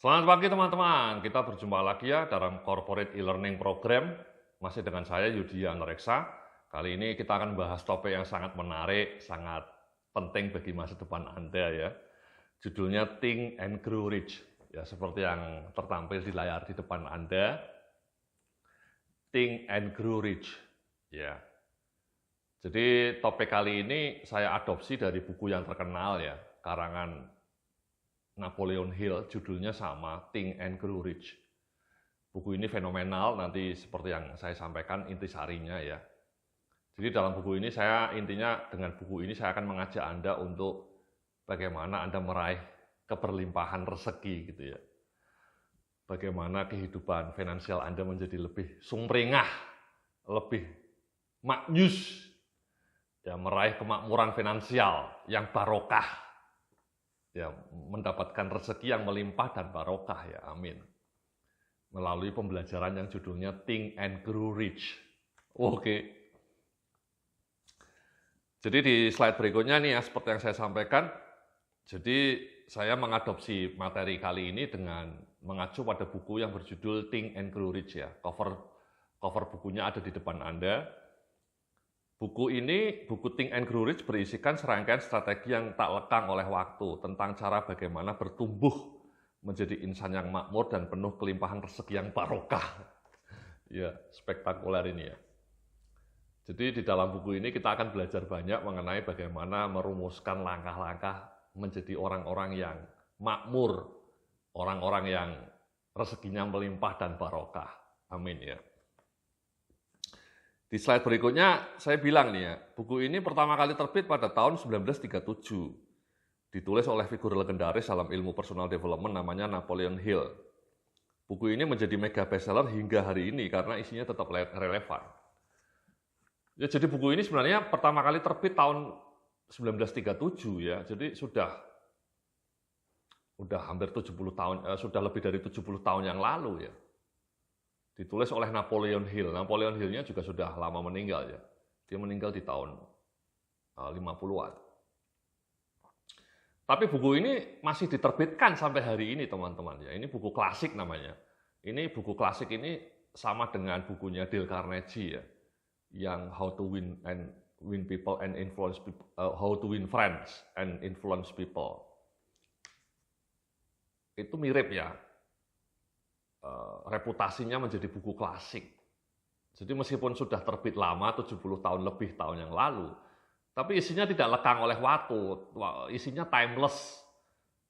Selamat pagi teman-teman, kita berjumpa lagi ya dalam Corporate E-Learning Program. Masih dengan saya Yudian Reksa. Kali ini kita akan bahas topik yang sangat menarik, sangat penting bagi masa depan Anda ya. Judulnya Think and Grow Rich. Ya, seperti yang tertampil di layar di depan Anda. Think and Grow Rich. Ya. Jadi topik kali ini saya adopsi dari buku yang terkenal ya, karangan Napoleon Hill, judulnya sama, Think and Grow Rich. Buku ini fenomenal, nanti seperti yang saya sampaikan intisarinya ya. Jadi dalam buku ini dengan buku ini saya akan mengajak Anda untuk bagaimana Anda meraih keberlimpahan rezeki gitu ya. Bagaimana kehidupan finansial Anda menjadi lebih sumringah, lebih maknyus, ya, meraih kemakmuran finansial yang barokah. Ya, mendapatkan rezeki yang melimpah dan barokah ya, amin. Melalui pembelajaran yang judulnya Think and Grow Rich. Oke. Jadi di slide berikutnya nih ya, seperti yang saya sampaikan, jadi saya mengadopsi materi kali ini dengan mengacu pada buku yang berjudul Think and Grow Rich ya. Cover bukunya ada di depan Anda. Buku Think and Grow Rich berisikan serangkaian strategi yang tak lekang oleh waktu tentang cara bagaimana bertumbuh menjadi insan yang makmur dan penuh kelimpahan rezeki yang barokah. Ya, spektakuler ini ya. Jadi di dalam buku ini kita akan belajar banyak mengenai bagaimana merumuskan langkah-langkah menjadi orang-orang yang makmur, orang-orang yang rezekinya melimpah dan barokah. Amin ya. Di slide berikutnya, saya bilang nih ya, buku ini pertama kali terbit pada tahun 1937. Ditulis oleh figur legendaris dalam ilmu personal development namanya Napoleon Hill. Buku ini menjadi mega bestseller hingga hari ini karena isinya tetap relevan. Ya, jadi buku ini sebenarnya pertama kali terbit tahun 1937 ya, jadi sudah hampir 70 tahun, sudah lebih dari 70 tahun yang lalu ya. Ditulis oleh Napoleon Hill. Napoleon Hill-nya juga sudah lama meninggal ya. Dia meninggal di tahun 50-an. Tapi buku ini masih diterbitkan sampai hari ini teman-teman ya. Ini buku klasik namanya. Ini buku klasik ini sama dengan bukunya Dale Carnegie ya. Yang How to Win People and Influence People, How to Win Friends and Influence People. Itu mirip ya. Reputasinya menjadi buku klasik. Jadi meskipun sudah terbit lama, 70 tahun lebih tahun yang lalu, tapi isinya tidak lekang oleh waktu, isinya timeless.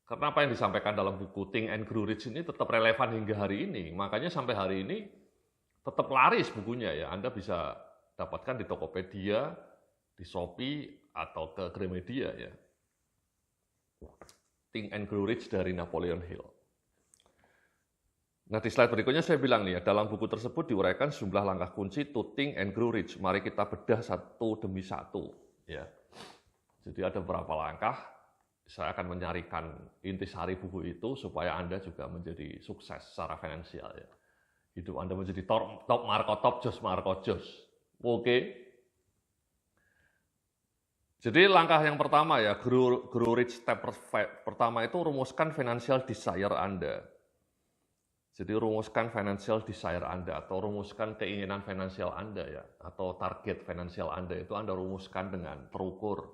Karena apa yang disampaikan dalam buku Think and Grow Rich ini tetap relevan hingga hari ini. Makanya sampai hari ini tetap laris bukunya ya. Anda bisa dapatkan di Tokopedia, di Shopee, atau ke Gramedia ya. Think and Grow Rich dari Napoleon Hill. Nah, di slide berikutnya saya bilang nih ya, dalam buku tersebut diuraikan sejumlah langkah kunci to think and grow rich. Mari kita bedah satu demi satu. Ya. Jadi ada beberapa langkah, saya akan menyarikan intisari buku itu supaya Anda juga menjadi sukses secara finansial. Ya. Hidup Anda menjadi top Marco top, jos Marco jos. Oke. Jadi langkah yang pertama ya, grow rich step pertama itu rumuskan financial desire Anda. Jadi rumuskan financial desire Anda atau rumuskan keinginan finansial Anda ya, atau target finansial Anda itu Anda rumuskan dengan terukur.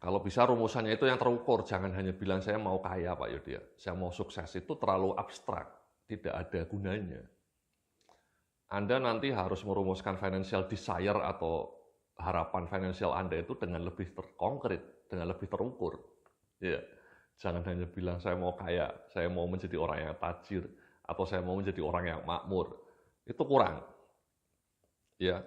Kalau bisa rumusannya itu yang terukur, jangan hanya bilang saya mau kaya Pak Yudi ya, saya mau sukses, itu terlalu abstrak, tidak ada gunanya. Anda nanti harus merumuskan financial desire atau harapan finansial Anda itu dengan lebih konkret, dengan lebih terukur. Ya. Jangan hanya bilang saya mau kaya, saya mau menjadi orang yang tajir, atau saya mau menjadi orang yang makmur. Itu kurang. Ya.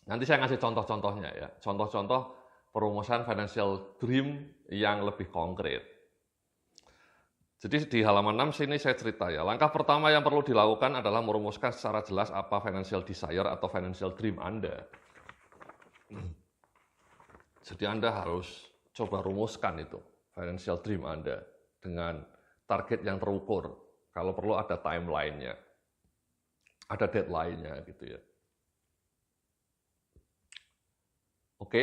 Nanti saya ngasih contoh-contohnya ya. Contoh-contoh perumusan financial dream yang lebih konkret. Jadi di halaman 6 sini saya cerita ya. Langkah pertama yang perlu dilakukan adalah merumuskan secara jelas apa financial desire atau financial dream Anda. Jadi Anda harus coba rumuskan itu. Financial dream Anda dengan target yang terukur. Kalau perlu ada timeline-nya, ada deadline-nya gitu ya. Oke,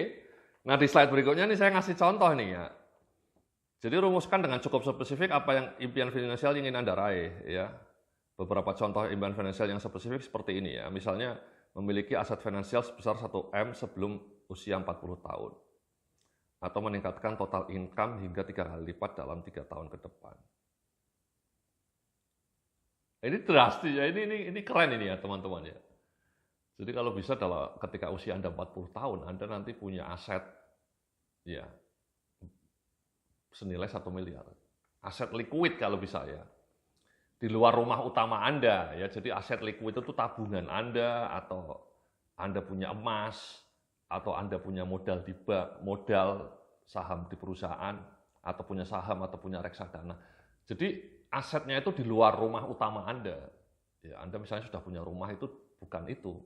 nah di slide berikutnya nih saya ngasih contoh nih ya. Jadi rumuskan dengan cukup spesifik apa yang impian finansial ingin Anda raih ya. Beberapa contoh impian finansial yang spesifik seperti ini ya. Misalnya memiliki aset finansial sebesar 1M sebelum usia 40 tahun. Atau meningkatkan total income hingga 3 kali lipat dalam 3 tahun ke depan. Ini drastis ya, ini keren ini ya teman-teman ya. Jadi kalau bisa ketika usia Anda 40 tahun, Anda nanti punya aset ya senilai 1 miliar. Aset liquid kalau bisa ya. Di luar rumah utama Anda ya. Jadi aset liquid itu tabungan Anda atau Anda punya emas atau Anda punya modal di bank, modal saham di perusahaan atau punya saham atau punya reksadana. Jadi asetnya itu di luar rumah utama Anda. Ya, Anda misalnya sudah punya rumah itu bukan itu.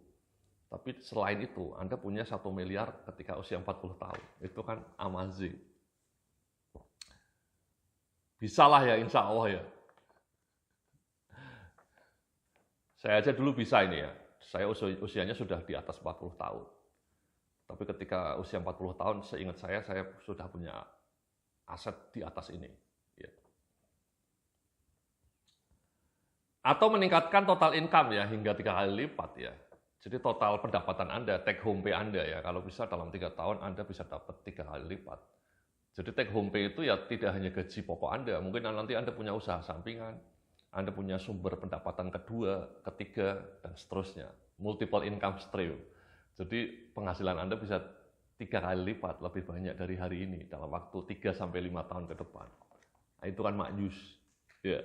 Tapi selain itu Anda punya 1 miliar ketika usia 40 tahun. Itu kan amazing. Bisalah ya, insya Allah ya. Saya aja dulu bisa ini ya. Saya usianya sudah di atas 40 tahun. Tapi ketika usia 40 tahun, seingat saya sudah punya aset di atas ini. Ya. Atau meningkatkan total income ya, hingga 3 kali lipat ya. Jadi total pendapatan Anda, take home pay Anda ya, kalau bisa dalam 3 tahun Anda bisa dapat 3 kali lipat. Jadi take home pay itu ya tidak hanya gaji pokok Anda, mungkin nanti Anda punya usaha sampingan, Anda punya sumber pendapatan kedua, ketiga, dan seterusnya. Multiple income stream. Jadi penghasilan Anda bisa 3 kali lipat lebih banyak dari hari ini dalam waktu 3-5 tahun ke depan. Nah, itu kan maknyus. Ya.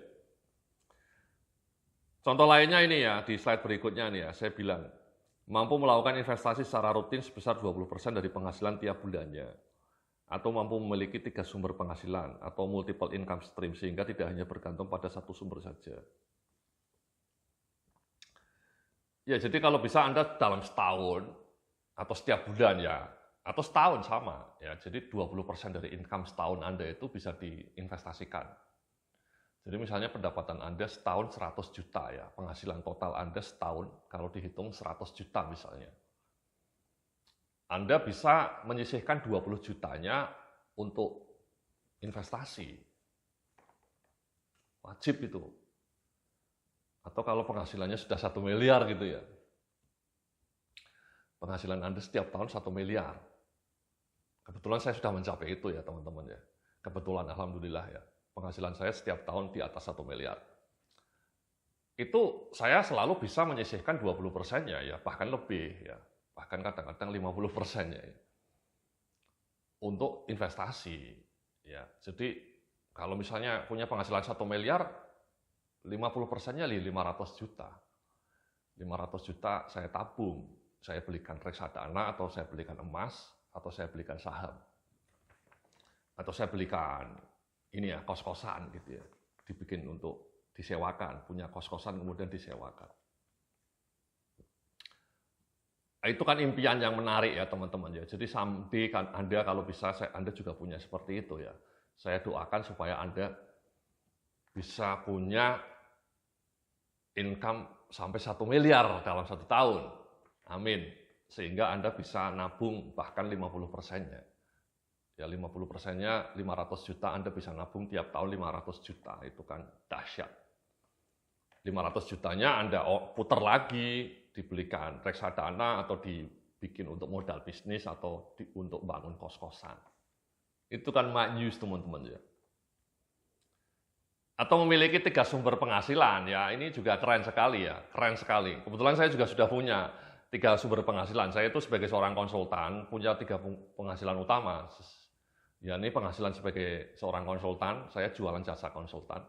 Contoh lainnya ini ya, di slide berikutnya nih ya, saya bilang, mampu melakukan investasi secara rutin sebesar 20% dari penghasilan tiap bulannya. Atau mampu memiliki 3 sumber penghasilan atau multiple income stream sehingga tidak hanya bergantung pada satu sumber saja. Ya, jadi kalau bisa Anda dalam setahun atau setiap bulan ya, atau setahun sama ya. Jadi 20% dari income setahun Anda itu bisa diinvestasikan. Jadi misalnya pendapatan Anda setahun 100 juta ya, penghasilan total Anda setahun kalau dihitung 100 juta misalnya. Anda bisa menyisihkan 20 jutanya untuk investasi. Wajib itu. Atau kalau penghasilannya sudah 1 miliar gitu ya. Penghasilan Anda setiap tahun 1 miliar. Kebetulan saya sudah mencapai itu ya teman-teman ya. Kebetulan Alhamdulillah ya. Penghasilan saya setiap tahun di atas 1 miliar. Itu saya selalu bisa menyisihkan 20%-nya ya, bahkan lebih ya. Bahkan kadang-kadang 50%-nya ya. Untuk investasi. Ya. Jadi kalau misalnya punya penghasilan 1 miliar, 50%-nya 500 juta. 500 juta saya tabung, saya belikan reksadana atau saya belikan emas atau saya belikan saham. Atau saya belikan ini ya, kos-kosan gitu ya. Dibikin untuk disewakan, punya kos-kosan kemudian disewakan. Itu kan impian yang menarik ya teman-teman ya. Jadi someday kan Anda kalau bisa Anda juga punya seperti itu ya. Saya doakan supaya Anda bisa punya income sampai 1 miliar dalam 1 tahun. Amin. Sehingga Anda bisa nabung bahkan 50%-nya. Ya 50%-nya 500 juta Anda bisa nabung tiap tahun 500 juta. Itu kan dahsyat. 500 jutanya Anda putar lagi, dibelikan reksadana atau dibikin untuk modal bisnis atau untuk bangun kos-kosan. Itu kan maknyus teman-teman ya. Atau memiliki 3 sumber penghasilan ya, ini juga keren sekali ya, keren sekali. Kebetulan saya juga sudah punya 3 sumber penghasilan. Saya itu sebagai seorang konsultan punya 3 penghasilan utama. Ya ini penghasilan sebagai seorang konsultan, saya jualan jasa konsultan.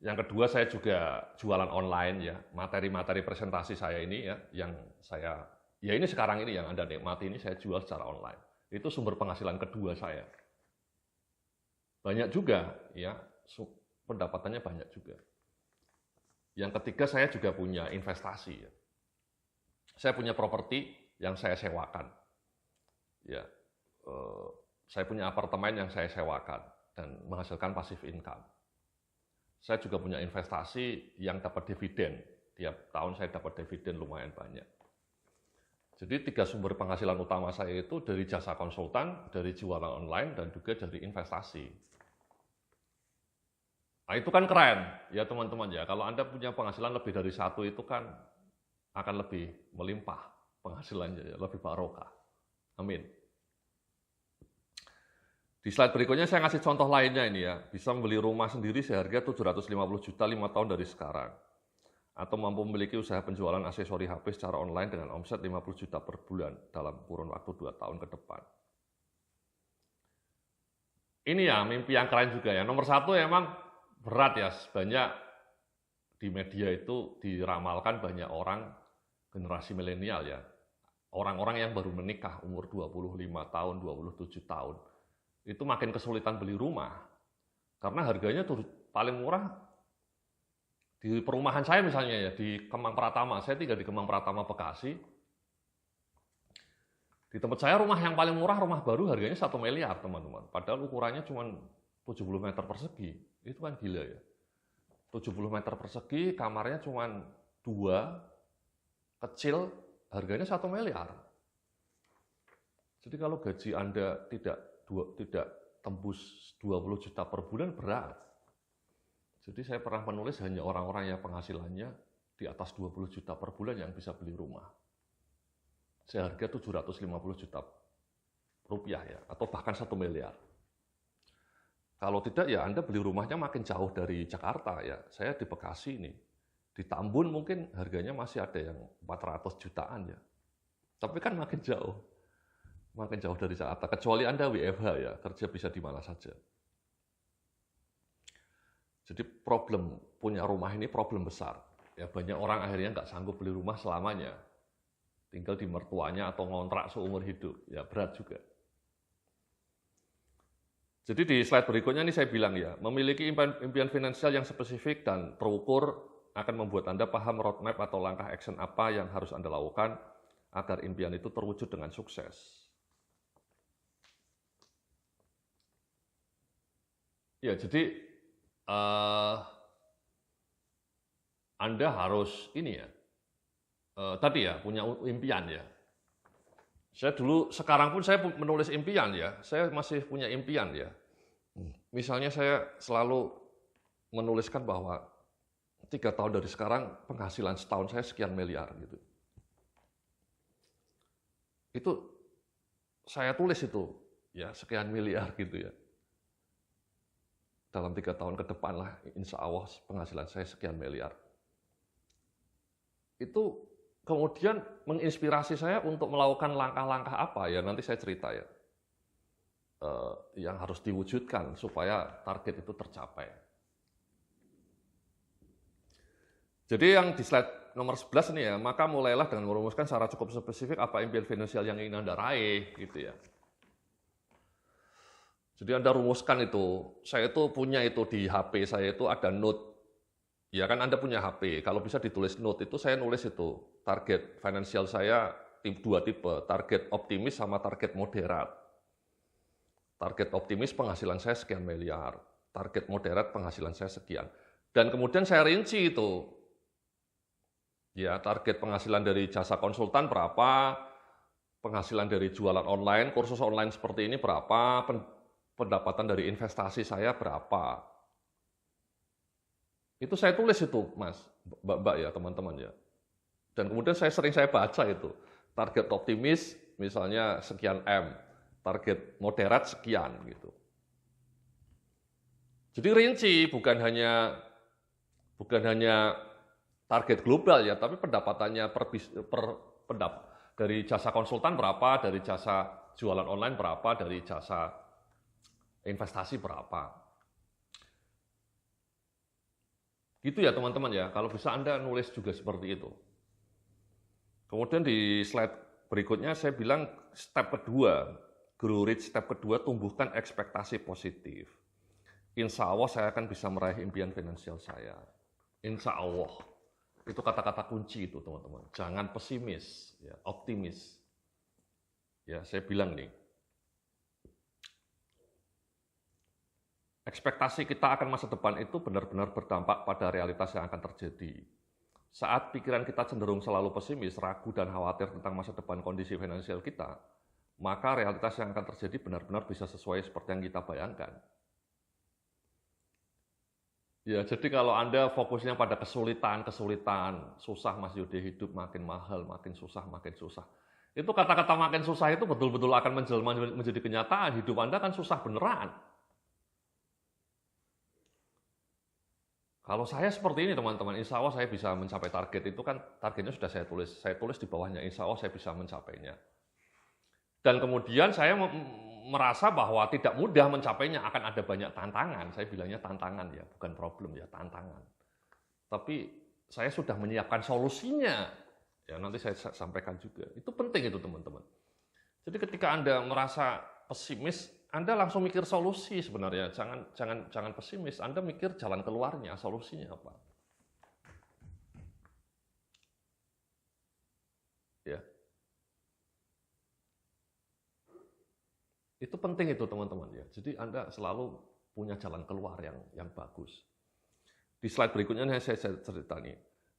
Yang kedua saya juga jualan online ya, materi-materi presentasi saya ini ya, yang saya, ya ini sekarang ini yang Anda nikmati ini saya jual secara online. Itu sumber penghasilan kedua saya. Banyak juga ya, pendapatannya banyak juga. Yang ketiga saya juga punya investasi ya. Saya punya properti yang saya sewakan. Ya, saya punya apartemen yang saya sewakan dan menghasilkan passive income. Saya juga punya investasi yang dapat dividen. Tiap tahun saya dapat dividen lumayan banyak. Jadi 3 sumber penghasilan utama saya itu dari jasa konsultan, dari jualan online, dan juga dari investasi. Nah itu kan keren ya teman-teman ya, kalau Anda punya penghasilan lebih dari satu itu kan akan lebih melimpah penghasilannya, ya, lebih barokah. Amin. Di slide berikutnya saya ngasih contoh lainnya ini ya, bisa membeli rumah sendiri seharga 750 juta 5 tahun dari sekarang. Atau mampu memiliki usaha penjualan aksesori HP secara online dengan omset 50 juta per bulan dalam kurun waktu 2 tahun ke depan. Ini ya mimpi yang keren juga ya. Nomor 1 emang berat ya, banyak di media itu diramalkan banyak orang generasi milenial ya. Orang-orang yang baru menikah umur 25 tahun, 27 tahun. Itu makin kesulitan beli rumah. Karena harganya tuh paling murah di perumahan saya misalnya ya, di Kemang Pratama. Saya tinggal di Kemang Pratama, Bekasi. Di tempat saya rumah yang paling murah, rumah baru harganya 1 miliar teman-teman. Padahal ukurannya cuma 70 meter persegi. Itu kan gila ya. 70 meter persegi, kamarnya cuma 2, kecil, harganya 1 miliar. Jadi kalau gaji Anda tidak tembus 20 juta per bulan, berat. Jadi saya pernah menulis hanya orang-orang yang penghasilannya di atas 20 juta per bulan yang bisa beli rumah. Seharga 750 juta rupiah ya, atau bahkan 1 miliar. Kalau tidak ya Anda beli rumahnya makin jauh dari Jakarta ya. Saya di Bekasi ini, di Tambun mungkin harganya masih ada yang 400 jutaan ya. Tapi kan makin jauh dari Jakarta. Kecuali Anda WFH ya, kerja bisa di mana saja. Jadi problem punya rumah ini problem besar. Ya banyak orang akhirnya nggak sanggup beli rumah selamanya. Tinggal di mertuanya atau ngontrak seumur hidup. Ya berat juga. Jadi di slide berikutnya ini saya bilang ya, memiliki impian finansial yang spesifik dan terukur akan membuat Anda paham roadmap atau langkah action apa yang harus Anda lakukan agar impian itu terwujud dengan sukses. Ya, jadi Anda harus ini ya, tadi ya punya impian ya. Sekarang pun saya menulis impian ya, saya masih punya impian ya. Misalnya saya selalu menuliskan bahwa 3 tahun dari sekarang penghasilan setahun saya sekian miliar gitu. Itu saya tulis itu ya sekian miliar gitu ya. Dalam 3 tahun ke depan lah, insya Allah penghasilan saya sekian miliar. Itu kemudian menginspirasi saya untuk melakukan langkah-langkah apa ya, nanti saya cerita ya. Yang harus diwujudkan supaya target itu tercapai. Jadi yang di slide nomor 11 ini ya, maka mulailah dengan merumuskan secara cukup spesifik apa impian finansial yang ingin Anda raih gitu ya. Jadi Anda rumuskan itu, saya itu punya itu di HP saya itu ada note. Ya kan Anda punya HP, kalau bisa ditulis note itu saya nulis itu. Target finansial saya 2 tipe, target optimis sama target moderat. Target optimis penghasilan saya sekian miliar, target moderat penghasilan saya sekian. Dan kemudian saya rinci itu. Ya, target penghasilan dari jasa konsultan berapa, penghasilan dari jualan online, kursus online seperti ini berapa, pendapatan dari investasi saya berapa. Itu saya tulis itu, Mas, Mbak ya, teman-teman ya. Dan kemudian saya baca itu. Target optimis misalnya sekian M, target moderat sekian gitu. Jadi rinci, bukan hanya target global ya, tapi pendapatannya dari jasa konsultan berapa, dari jasa jualan online berapa, dari jasa investasi berapa. Gitu ya teman-teman ya, kalau bisa Anda nulis juga seperti itu. Kemudian di slide berikutnya saya bilang step kedua, grow rich step kedua, tumbuhkan ekspektasi positif. Insya Allah saya akan bisa meraih impian finansial saya. Insya Allah. Itu kata-kata kunci itu teman-teman. Jangan pesimis, ya, optimis. Ya, saya bilang nih. Ekspektasi kita akan masa depan itu benar-benar berdampak pada realitas yang akan terjadi. Saat pikiran kita cenderung selalu pesimis, ragu, dan khawatir tentang masa depan kondisi finansial kita, maka realitas yang akan terjadi benar-benar bisa sesuai seperti yang kita bayangkan. Ya, jadi kalau Anda fokusnya pada kesulitan, susah Mas Yudi, hidup makin mahal, makin susah. Itu kata-kata makin susah itu betul-betul akan menjelma menjadi kenyataan, hidup Anda kan susah beneran. Kalau saya seperti ini teman-teman, insya Allah saya bisa mencapai target, itu kan targetnya sudah saya tulis di bawahnya, insya Allah saya bisa mencapainya. Dan kemudian saya merasa bahwa tidak mudah mencapainya, akan ada banyak tantangan. Saya bilangnya tantangan ya, bukan problem ya, tantangan. Tapi saya sudah menyiapkan solusinya. Ya nanti saya sampaikan juga. Itu penting itu teman-teman. Jadi ketika Anda merasa pesimis, Anda langsung mikir solusi sebenarnya. Jangan pesimis. Anda mikir jalan keluarnya, solusinya apa. Ya. Itu penting itu teman-teman ya. Jadi Anda selalu punya jalan keluar yang bagus. Di slide berikutnya saya cerita nih.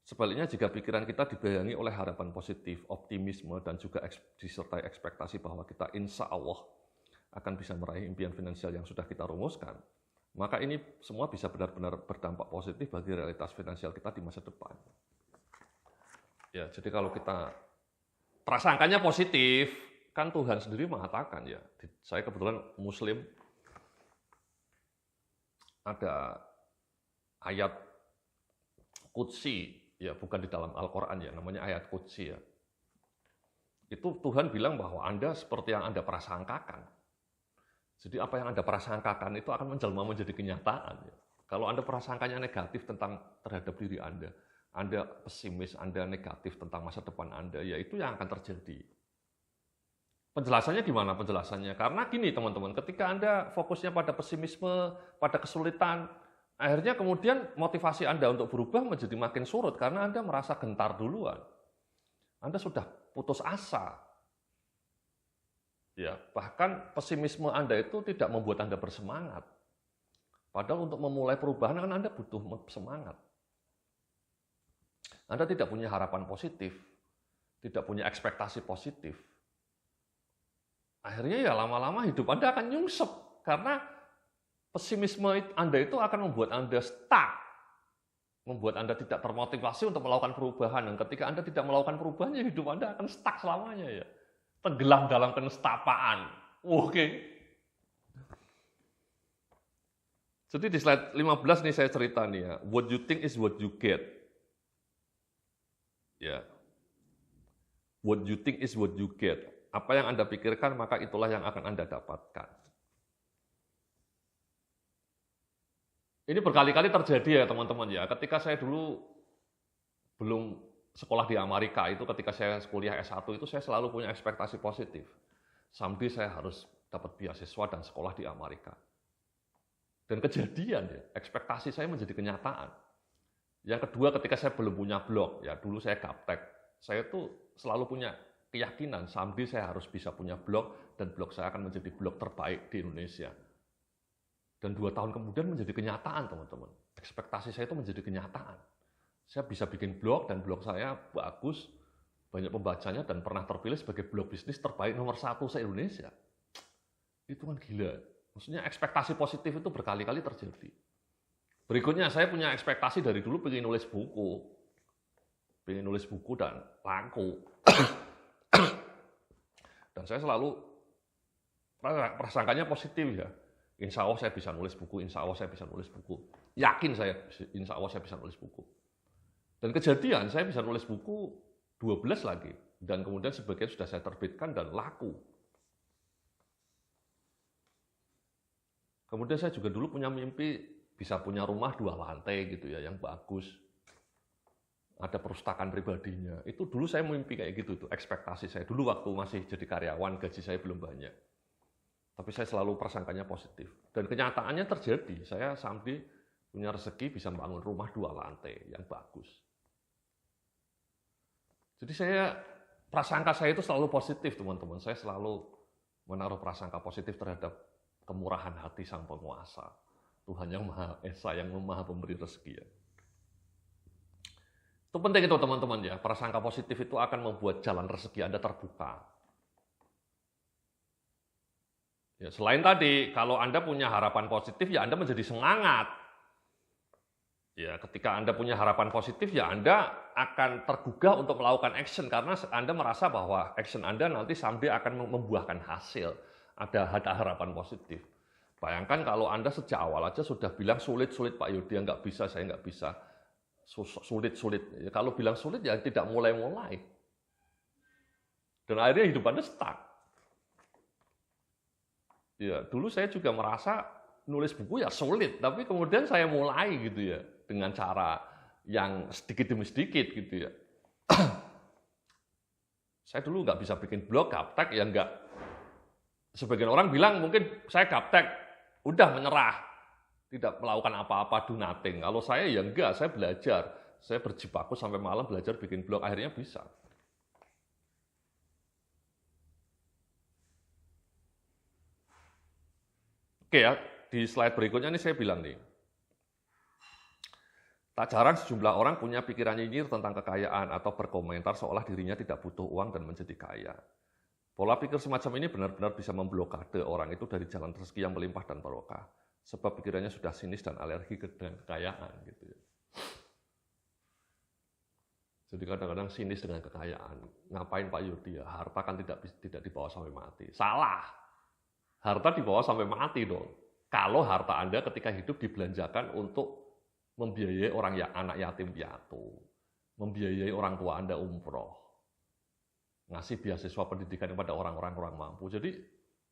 Sebaliknya jika pikiran kita dibayangi oleh harapan positif, optimisme, dan juga disertai ekspektasi bahwa kita insya Allah akan bisa meraih impian finansial yang sudah kita rumuskan, maka ini semua bisa benar-benar berdampak positif bagi realitas finansial kita di masa depan. Ya, jadi kalau kita prasangkanya positif, kan Tuhan sendiri mengatakan ya, saya kebetulan Muslim, ada ayat Qudsi, ya bukan di dalam Al-Quran ya, namanya ayat Qudsi ya. Itu Tuhan bilang bahwa Anda seperti yang Anda prasangkakan. Jadi apa yang Anda prasangkakan itu akan menjelma menjadi kenyataan. Ya. Kalau Anda prasangkanya negatif terhadap diri Anda pesimis, Anda negatif tentang masa depan Anda, ya itu yang akan terjadi. Penjelasannya gimana penjelasannya? Karena gini teman-teman, ketika Anda fokusnya pada pesimisme, pada kesulitan, akhirnya kemudian motivasi Anda untuk berubah menjadi makin surut karena Anda merasa gentar duluan. Anda sudah putus asa. Ya, bahkan pesimisme Anda itu tidak membuat Anda bersemangat. Padahal untuk memulai perubahan kan Anda butuh semangat. Anda tidak punya harapan positif, tidak punya ekspektasi positif. Akhirnya ya lama-lama hidup Anda akan nyungsep karena pesimisme Anda itu akan membuat Anda stuck, membuat Anda tidak termotivasi untuk melakukan perubahan. Dan ketika Anda tidak melakukan perubahan, ya hidup Anda akan stuck selamanya ya, tenggelam dalam kenistapaan. Oke. Jadi di slide 15 nih saya cerita nih ya, what you think is what you get. Ya, what you think is what you get. Apa yang Anda pikirkan, maka itulah yang akan Anda dapatkan. Ini berkali-kali terjadi ya teman-teman ya. Ketika saya dulu belum sekolah di Amerika, itu ketika saya kuliah S1 itu saya selalu punya ekspektasi positif. Someday saya harus dapat beasiswa dan sekolah di Amerika. Dan kejadian ya, ekspektasi saya menjadi kenyataan. Yang kedua, ketika saya belum punya blog, ya dulu saya gaptek, saya tuh selalu punya keyakinan someday saya harus bisa punya blog dan blog saya akan menjadi blog terbaik di Indonesia. Dan 2 tahun kemudian menjadi kenyataan teman-teman. Ekspektasi saya itu menjadi kenyataan. Saya bisa bikin blog dan blog saya bagus, banyak pembacanya dan pernah terpilih sebagai blog bisnis terbaik nomor 1 se-Indonesia. Itu kan gila. Maksudnya ekspektasi positif itu berkali-kali terjadi. Berikutnya saya punya ekspektasi dari dulu pengen nulis buku. Pengen nulis buku dan laku. Dan saya selalu prasangkanya positif ya. Insya Allah saya bisa nulis buku, insya Allah saya bisa nulis buku. Yakin saya, insya Allah saya bisa nulis buku. Dan kejadian saya bisa nulis buku 12 lagi. Dan kemudian sebagian sudah saya terbitkan dan laku. Kemudian saya juga dulu punya mimpi bisa punya rumah 2 lantai gitu ya, yang bagus. Ada perpustakaan pribadinya. Itu dulu saya mimpi kayak gitu tuh, ekspektasi saya. Dulu waktu masih jadi karyawan, gaji saya belum banyak. Tapi saya selalu prasangkanya positif. Dan kenyataannya terjadi. Saya sampai punya rezeki bisa membangun rumah 2 lantai yang bagus. Jadi prasangka saya itu selalu positif teman-teman. Saya selalu menaruh prasangka positif terhadap kemurahan hati Sang Penguasa. Tuhan yang Maha Esa, yang Maha Pemberi rezeki ya. Itu penting itu teman-teman ya, prasangka positif itu akan membuat jalan rezeki Anda terbuka. Ya, selain tadi, kalau Anda punya harapan positif, ya Anda menjadi semangat. Ya, ketika Anda punya harapan positif, ya Anda akan tergugah untuk melakukan action, karena Anda merasa bahwa action Anda nanti someday akan membuahkan hasil. Ada harapan positif. Bayangkan kalau Anda sejak awal aja sudah bilang sulit-sulit Pak Yudi, nggak bisa, saya nggak bisa. Sulit-sulit. Ya, kalau bilang sulit ya tidak mulai-mulai. Dan akhirnya hidup Anda stuck. Ya, dulu saya juga merasa nulis buku ya sulit, tapi kemudian saya mulai gitu ya, dengan cara yang sedikit demi sedikit gitu ya. Saya dulu nggak bisa bikin blog, gaptek ya nggak. Sebagian orang bilang mungkin saya gaptek, udah menyerah, tidak melakukan apa-apa, do nothing. Kalau saya ya enggak, saya belajar. Saya berjibaku sampai malam belajar bikin blog, akhirnya bisa. Oke ya, di slide berikutnya ini saya bilang nih, tak jarang sejumlah orang punya pikiran nyinyir tentang kekayaan atau berkomentar seolah dirinya tidak butuh uang dan menjadi kaya. Pola pikir semacam ini benar-benar bisa memblokade orang itu dari jalan rezeki yang melimpah dan barokah. Sebab pikirannya sudah sinis dan alergi dengan kekayaan. Gitu ya. Jadi kadang-kadang sinis dengan kekayaan. Ngapain Pak Yudi ya? Harta kan tidak dibawa sampai mati. Salah. Harta dibawa sampai mati dong. Kalau harta Anda ketika hidup dibelanjakan untuk membiayai orang anak yatim piatu, membiayai orang tua Anda umroh, ngasih beasiswa pendidikan kepada orang-orang kurang mampu. Jadi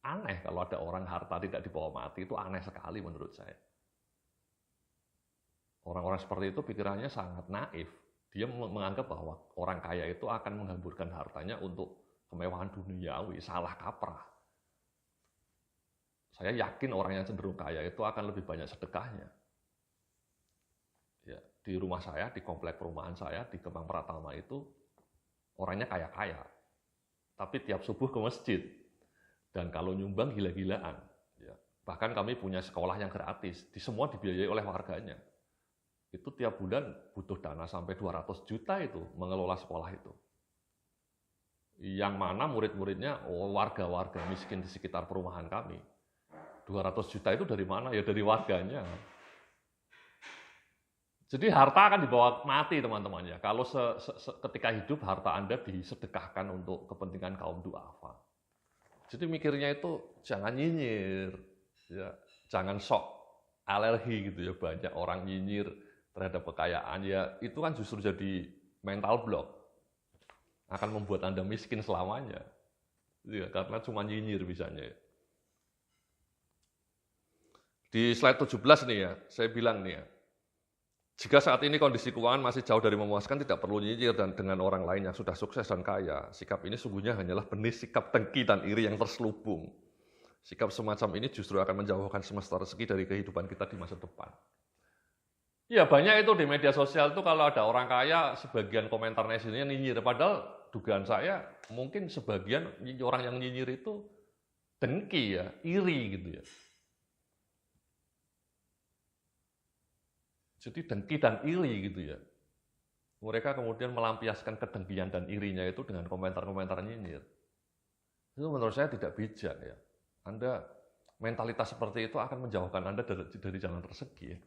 aneh kalau ada orang harta tidak dibawa mati, itu aneh sekali menurut saya. Orang-orang seperti itu pikirannya sangat naif. Dia menganggap bahwa orang kaya itu akan menghamburkan hartanya untuk kemewahan duniawi, salah kaprah. Saya yakin orang yang cenderung kaya itu akan lebih banyak sedekahnya. Ya, di rumah saya, di komplek perumahan saya, di Kemang Pratama itu, orangnya kaya-kaya. Tapi tiap subuh ke masjid. Dan kalau nyumbang gila-gilaan. Ya. Bahkan kami punya sekolah yang gratis, semua dibiayai oleh warganya. Itu tiap bulan butuh dana sampai 200 juta itu mengelola sekolah itu. Yang mana murid-muridnya warga-warga miskin di sekitar perumahan kami. 200 juta itu dari mana? Ya dari warganya. Jadi harta akan dibawa mati teman-teman ya. Kalau ketika hidup harta Anda disedekahkan untuk kepentingan kaum duafa. Jadi mikirnya itu jangan nyinyir, ya, jangan sok alergi gitu ya. Banyak orang nyinyir terhadap kekayaan ya, itu kan justru jadi mental block. Akan membuat Anda miskin selamanya. Ya, karena cuma nyinyir bisanya. Di slide 17 nih ya, saya bilang nih ya, jika saat ini kondisi keuangan masih jauh dari memuaskan, tidak perlu nyinyir dan dengan orang lain yang sudah sukses dan kaya. Sikap ini sungguhnya hanyalah benih sikap dengki dan iri yang terselubung. Sikap semacam ini justru akan menjauhkan semesta rezeki dari kehidupan kita di masa depan. Ya banyak itu di media sosial itu kalau ada orang kaya, sebagian komentar netizennya nyinyir. Padahal dugaan saya mungkin sebagian orang yang nyinyir itu dengki ya, iri gitu ya. Jadi dengki dan iri gitu ya. Mereka kemudian melampiaskan kedengkian dan irinya itu dengan komentar-komentar nyinyir. Itu menurut saya tidak bijak ya. Anda mentalitas seperti itu akan menjauhkan Anda dari jalan rezeki. Ya.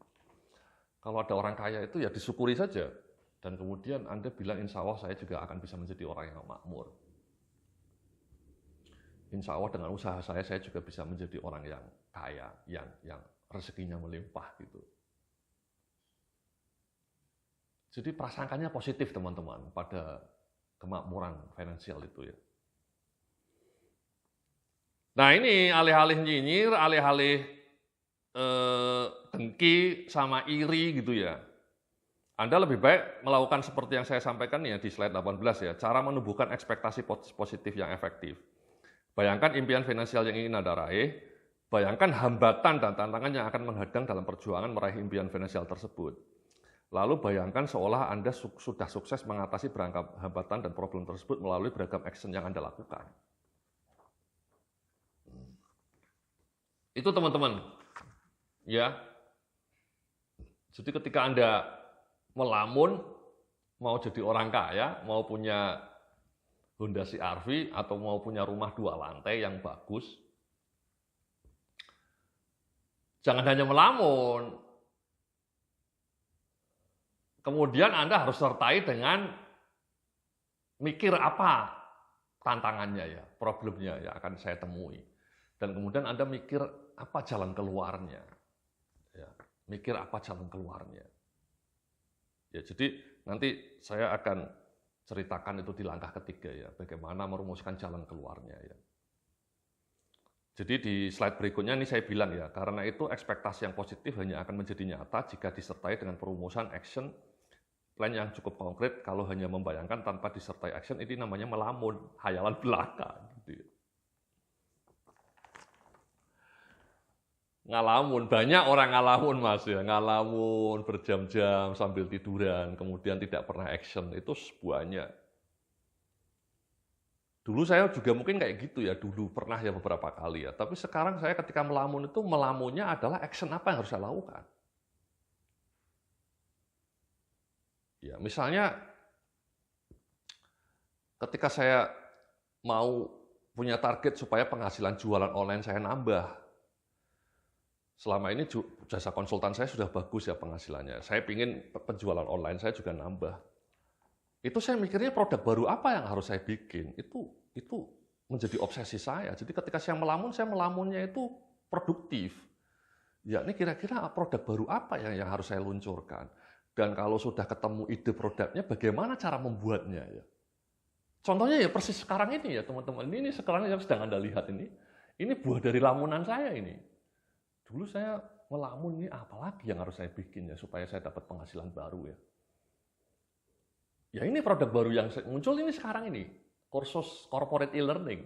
Kalau ada orang kaya itu ya disyukuri saja. Dan kemudian Anda bilang insya Allah saya juga akan bisa menjadi orang yang makmur. Insya Allah dengan usaha saya juga bisa menjadi orang yang kaya, yang rezekinya melimpah gitu. Jadi prasangkanya positif teman-teman pada kemakmuran finansial itu ya. Nah ini alih-alih nyinyir, alih-alih dengki sama iri gitu ya. Anda lebih baik melakukan seperti yang saya sampaikan ya di slide 18 ya. Cara menumbuhkan ekspektasi positif yang efektif. Bayangkan impian finansial yang ingin Anda raih. Bayangkan hambatan dan tantangan yang akan menghadang dalam perjuangan meraih impian finansial tersebut. Lalu bayangkan seolah Anda sudah sukses mengatasi beragam hambatan dan problem tersebut melalui beragam action yang Anda lakukan. Itu teman-teman. Ya. Jadi ketika Anda melamun, mau jadi orang kaya, mau punya Honda CR-V, atau mau punya rumah 2 lantai yang bagus, jangan hanya melamun. Kemudian Anda harus sertai dengan mikir apa tantangannya ya, problemnya ya akan saya temui. Dan kemudian Anda mikir apa jalan keluarnya. Ya, mikir apa jalan keluarnya. Ya, jadi nanti saya akan ceritakan itu di langkah ketiga ya, bagaimana merumuskan jalan keluarnya ya. Jadi di slide berikutnya ini saya bilang ya, karena itu ekspektasi yang positif hanya akan menjadi nyata jika disertai dengan perumusan action plan yang cukup konkret. Kalau hanya membayangkan tanpa disertai action, ini namanya melamun, hayalan belaka. Gitu. Ngalamun, banyak orang ngalamun mas ya, ngalamun berjam-jam sambil tiduran, kemudian tidak pernah action, itu banyak. Dulu saya juga mungkin kayak gitu ya, dulu pernah ya beberapa kali ya, tapi sekarang saya ketika melamun itu, melamunnya adalah action apa yang harus saya lakukan. Ya, misalnya ketika saya mau punya target supaya penghasilan jualan online saya nambah. Selama ini jasa konsultan saya sudah bagus ya penghasilannya. Saya ingin penjualan online saya juga nambah. Itu saya mikirnya produk baru apa yang harus saya bikin. Itu menjadi obsesi saya. Jadi ketika saya melamunnya itu produktif. Ya ini kira-kira produk baru apa yang harus saya luncurkan. Dan kalau sudah ketemu ide produknya, bagaimana cara membuatnya ya. Contohnya ya persis sekarang ini ya teman-teman. Ini sekarang yang sedang Anda lihat ini. Ini buah dari lamunan saya ini. Dulu saya melamun, ini apalagi yang harus saya bikin ya supaya saya dapat penghasilan baru ya. Ya ini produk baru yang muncul ini sekarang ini. Kursus corporate e-learning.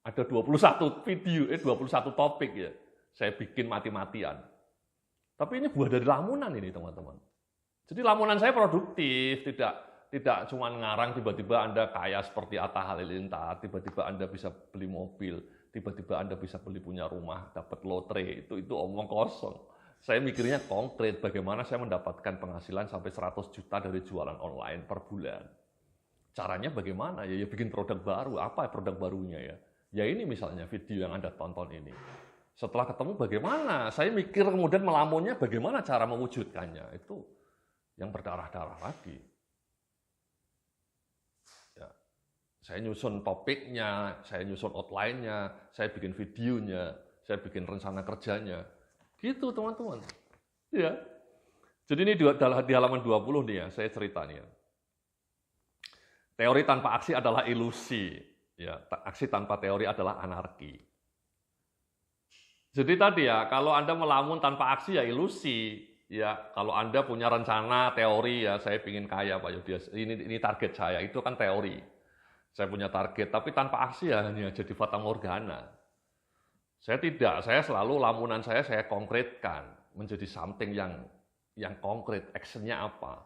Ada 21 video, 21 topik ya. Saya bikin mati-matian. Tapi ini buah dari lamunan ini teman-teman. Jadi lamunan saya produktif, tidak cuma ngarang tiba-tiba Anda kaya seperti Atta Halilintar, tiba-tiba Anda bisa beli mobil, tiba-tiba Anda bisa punya rumah, dapat lotre, itu omong kosong. Saya mikirnya konkret, bagaimana saya mendapatkan penghasilan sampai 100 juta dari jualan online per bulan. Caranya bagaimana? Ya bikin produk baru. Apa produk barunya ya? Ya ini misalnya video yang Anda tonton ini. Setelah ketemu bagaimana? Saya mikir kemudian melamunnya bagaimana cara mewujudkannya. Itu yang berdarah-darah lagi. Saya nyusun topiknya, saya nyusun outline-nya, saya bikin videonya, saya bikin rencana kerjanya. Gitu teman-teman. Ya. Jadi ini di halaman 20 nih ya, saya cerita nih ya. Teori tanpa aksi adalah ilusi. Ya, aksi tanpa teori adalah anarki. Jadi tadi ya, kalau Anda melamun tanpa aksi ya ilusi. Ya, kalau Anda punya rencana, teori ya, saya ingin kaya Pak Yodias. Ini target saya, itu kan teori. Saya punya target, tapi tanpa aksi ya hanya jadi fata morgana. Saya tidak, saya selalu lamunan saya konkretkan menjadi something yang konkret, actionnya apa.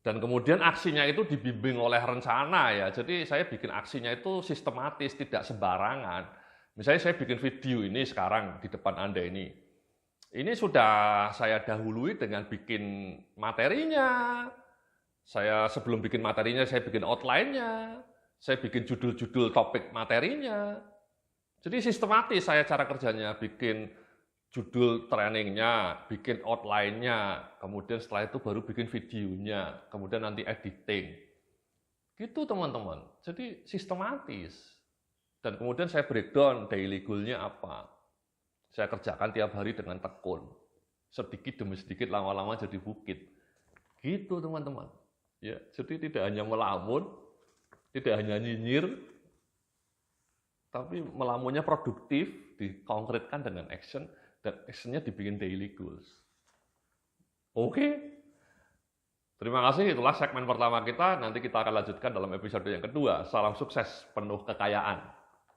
Dan kemudian aksinya itu dibimbing oleh rencana ya, jadi saya bikin aksinya itu sistematis, tidak sembarangan. Misalnya saya bikin video ini sekarang di depan Anda ini. Ini sudah saya dahului dengan bikin materinya. Saya sebelum bikin materinya, saya bikin outline-nya, saya bikin judul-judul topik materinya. Jadi sistematis saya cara kerjanya, bikin judul trainingnya, bikin outline-nya, kemudian setelah itu baru bikin videonya, kemudian nanti editing. Gitu teman-teman, jadi sistematis. Dan kemudian saya breakdown daily goal-nya apa. Saya kerjakan tiap hari dengan tekun. Sedikit demi sedikit, lama-lama jadi bukit. Gitu teman-teman. Ya, jadi tidak hanya melamun, tidak hanya nyinyir, tapi melamunnya produktif, dikonkretkan dengan action, dan actionnya dibikin daily goals. Oke? Terima kasih, itulah segmen pertama kita. Nanti kita akan lanjutkan dalam episode yang kedua. Salam sukses, penuh kekayaan.